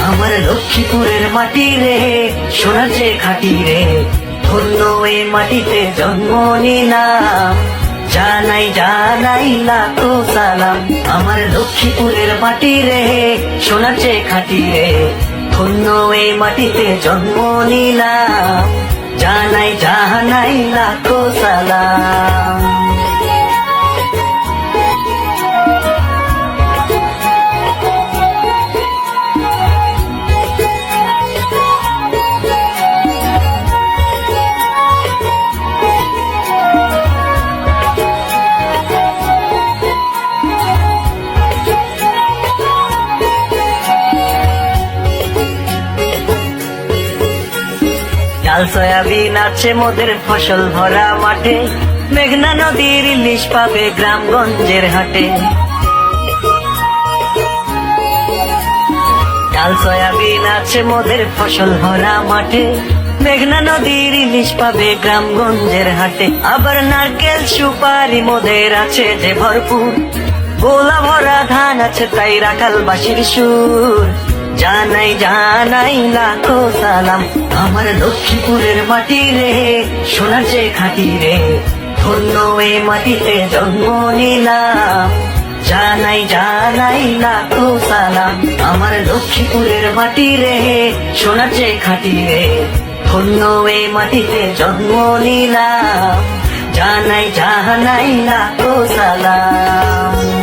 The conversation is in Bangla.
আমার লক্ষ্মীপুরের মাটি রে, সোনার যে খাঁটি রে, ধন্য এই মাটিতে জন্ম নিলাম। জানাই জানাই লাখো সালাম। আমার লক্ষ্মীপুরের মাটি রে, সোনার যে খাঁটি রে, ধন্য এই মাটিতে জন্ম নিলাম। জানাই জানাই লাখো সালাম। চাল সয়াবিন আছে মোদের ফসল ভরা মাঠে, মেঘনা নদীর ইলিশ পাবে গ্রামগঞ্জের হাটে। চাল সয়াবিন আছে মোদের ফসল ভরা মাঠে, মেঘনা নদীর ইলিশ পাবে গ্রামগঞ্জের হাটে। আবার নারকেল সুপারি মোদের আছে যে ভরপুর, গোলা ভরা ধান আছে তাই রাখাল বাঁশির সুর। জানাই জানাই লাখো সালাম। আমার লক্ষ্মীপুরের মাটি রে, সোনার যে খাঁটি রে, ধন্য এই মাটিতে জন্ম নিলাম। জানাই জানাই লাখো সালাম। আমার লক্ষ্মীপুরের মাটি রে, সোনার যে খাঁটি রে, ধন্য এই মাটিতে জন্ম নিলাম। জানাই জানাই লাখো সালাম।